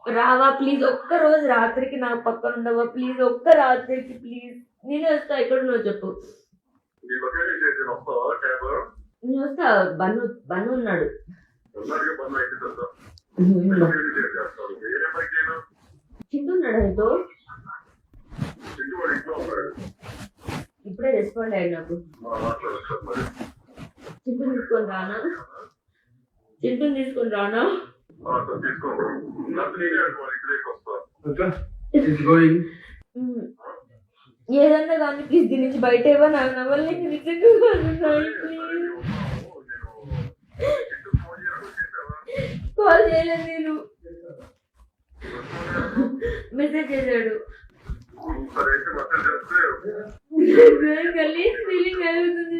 రావా ప్లీజ్, ఒక్క రోజు రాత్రికి నా పక్కన ఉండవా ప్లీజ్, ఒక్క రాత్రికి ప్లీజ్. నేను వస్తా, ఎక్కడ ఉన్నావు చెప్పు. నేను వస్తా. బన్ను ఉన్నాడు. చింటున్నాడు నీతో. ఇప్పుడే రెస్పాండ్ అయ్యాడు నాకు. చింటూ తీసుకొని రానా? చింటూని తీసుకొని రానా? ఏదన్నా కానీ ప్లీజ్ దీని నుంచి బయట ఇవ్వ. నాకు నవ్వలేదు నిజంగా. కాల్ చేయలేదు నేను. మెసేజ్ చేశాడు. గలీజ్ ఫీలింగ్ కలుగుతుంది.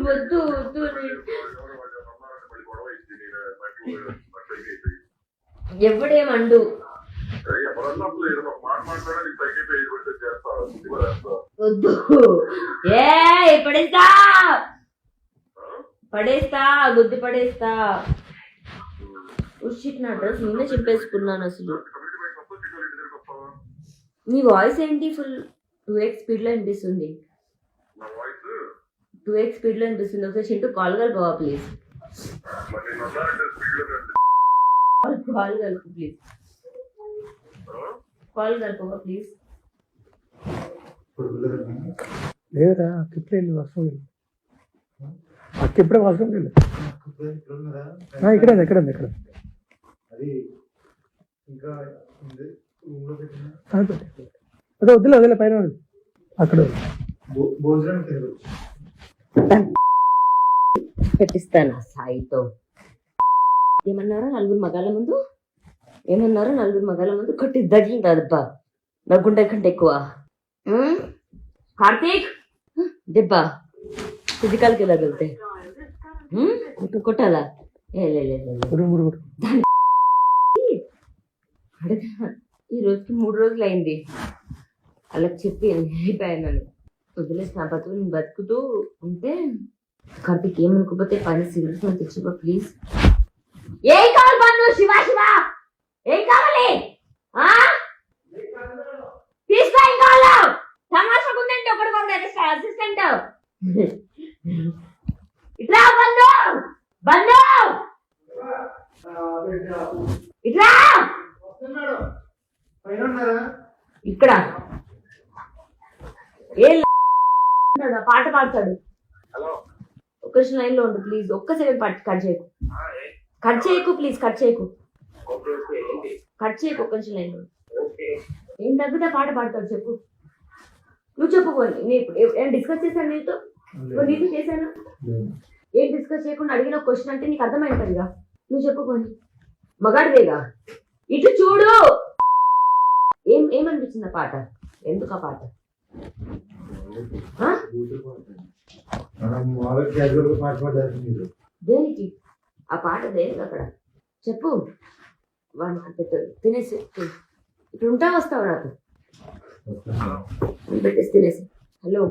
వద్దు వద్దు. ఎవడేమండు వద్దు. ఏ పడేస్తా పడేస్తా గుద్ది పడేస్తా. నా డ్రెస్ నిన్నే చింపేసుకున్నాను. అసలు నీ వాయిస్ ఏంటి? ఫుల్ 2x స్పీడ్ లో వినిపిస్తుంది. 2x స్పీడ్ లో వినిపిస్తుంది. ఒకసారి చింటూ కాల్ కలుపువా ప్లీజ్. కాల్ కలుపు ప్లీజ్. కాల్ కలుపువా ప్లీజ్. లేదురా తిప్పలేదు. వస్తాం అక్క ఇప్పుడే వస్తాం. ఇక్కడ ఎక్కడ ఎక్కడ అదే వద్దులే వదిలే పైన అక్కడ పెట్టిస్తాను సాయితో. ఏమన్నారో నలుగురు మగాళ్ళ ముందు, ఏమన్నారో నలుగురు మగాళ్ళ ముందు కొట్టి దగ్గిందబ్బా. నగ్గుంటే కంటే ఎక్కువ. కార్తీక్ దెబ్బ ఫిజికల్కి తగిలితే కొట్టాలా? ఈ రోజుకి 3 రోజులు అయింది. అలా చెప్పి అయిపోయాను. వదిలేసి నా బతుకు నేను బతుకుతూ ఉంటే కార్తీక్ ఏమనుకోపోతే పని సిగరెట్స్ అని తెచ్చిపో ప్లీజ్. ఏం కావాలి పన్ను? శివ శివ ఏం కావాలి? తీసుకో. ఏం కావాలో తమాషా ఉందంటే ఒకటి అసిస్టెంట్. ఇట్లా బంధు బంధు ఇట్లా ఇక్కడ ఏ పాట పాడతాడు. ఒక్క లైన్ లో ఉండు ప్లీజ్. ఒక్క సెకండ్ కట్ చేయకు. కట్ చేయకు ప్లీజ్. కట్ చేయకు. కట్ చేయకు. ఒక్క లైన్ లో ఏం తగ్గితే పాట పాడతాడు చెప్పు. నువ్వు చెప్పుకోండి. నేను ఇప్పుడు ఏం డిస్కస్ చేశాను నీతో? నీతో చేశాను. ఏం డిస్కస్ చేయకుండా అడిగిన క్వశ్చన్ అంటే నీకు అర్థమైంటుందిగా. నువ్వు చెప్పుకోండి. మగాడిదేగా. ఇటు చూడు. ఏమనిపించింది ఆ పాట? ఎందుకు ఆ పాట? దేనికి ఆ పాట? దేనికి అక్కడ చెప్పు. వాడికి పెట్టు. తినేసి ఇప్పుడు ఉంటా వస్తావు నాకు పెట్టేసి తినేసి. హలో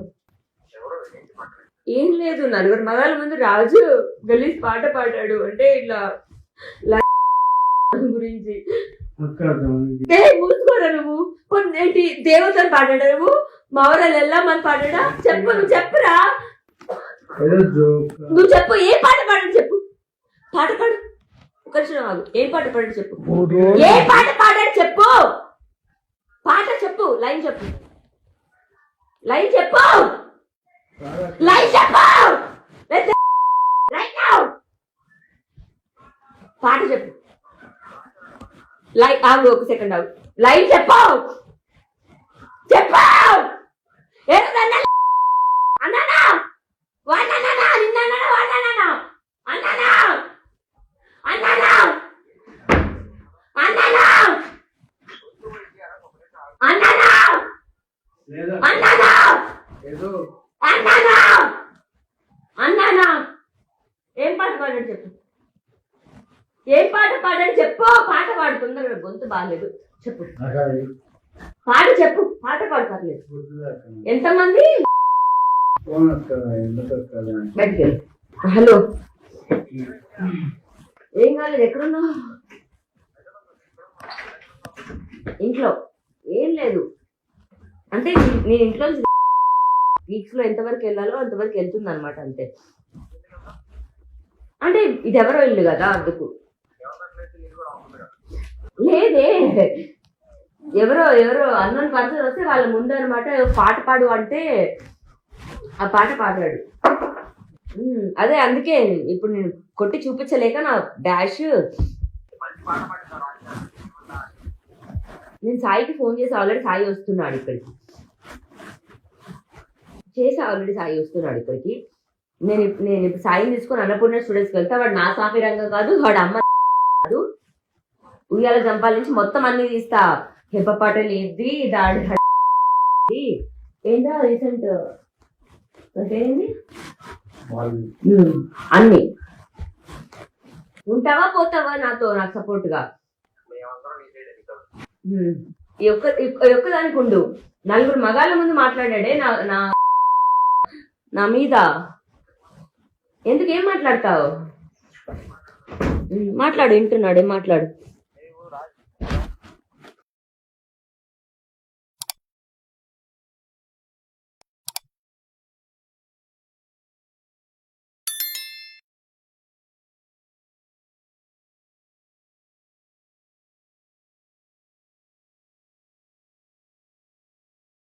ఏం లేదు. నలుగురు మగాళ్ళ ముందు రాజు గలీజ్ పాట పాడాడు అంటే ఇట్లా గురించి. మూసుకోరా నువ్వు. ఏంటి దేవతలు పాడాడా? నువ్వు మవరాలు వెళ్ళమని పాడాడా? చెప్పు. నువ్వు చెప్పురా. నువ్వు చెప్పు. ఏ పాట పాడాడు చెప్పు. పాట పాడు. ఒక నిమిషం. ఏం పాట పాడాడు చెప్పు. ఏ పాట పాడాడు చెప్పు. పాట చెప్పు. లైన్ చెప్పు. లైన్ చెప్పు. లైన్ చెప్పు. పాట చెప్పు. లైన్ ఆగు. ఒక సెకండ్ ఆగు. లైన్ చెప్పు. చెప్పు. అన్నానా వాడినా నిన్న వాడినా అన్నానా అన్నానా అన్నానా అన్నానా అన్నానా అన్నానా అన్నానా. ఏం పాట పాడాడు చెప్పు. ఏం పాట పాడాడు చెప్పు. పాట పాడు తొందరగా. గొంతు బాగాలేదు. చెప్పు. పాట చెప్పు. పాట పాడు పర్లేదు. ఎంతమంది బయటికి వెళ్ళు. హలో, ఏం కాలేదు, ఎక్కడున్నావు? ఇంట్లో ఏం లేదు అంటే నేను ఇంట్లో వీక్స్ లో ఎంతవరకు వెళ్ళాలో అంతవరకు వెళ్తుంది అనమాట, అంతే. అంటే ఇది ఎవరో ఇల్లు కదా అందుకు. లేదే, ఎవరో ఎవరో అన్నోన్ పర్సన్ వస్తే వాళ్ళ ముందు అనమాట పాట పాడు అంటే ఆ పాట పాడాడు. అదే అందుకే ఇప్పుడు నేను కొట్టి చూపించలేక నా డాష్. నేను సాయికి ఫోన్ చేసి ఆల్రెడీ సాయి వస్తున్నాడు ఇక్కడికి, సాయి వస్తున్నాడు ఇక్కడికి. నేను ఇప్పుడు సాయిని తీసుకొని అన్నపూర్ణ స్టూడెంట్స్కి వెళ్తా. వాడు నా సాఫీ రంగం కాదు, వాడు అమ్మ కాదు. ఉయ్యాల జంపాల నుంచి మొత్తం అన్ని తీస్తా. హెప్పపాటలు ఇది దాడి ఏంటో రీసెంట్ ఏంటి అన్ని. ఉంటావా పోతావా నాతో, నాకు సపోర్ట్ గా? ఈ ఒక్కదానికి ఉండు. నలుగురు మగాళ్ళ ముందు మాట్లాడాడే నా మీద. ఎందుకు, ఏం మాట్లాడతావు? మాట్లాడు, వింటున్నాడు, ఏం మాట్లాడు.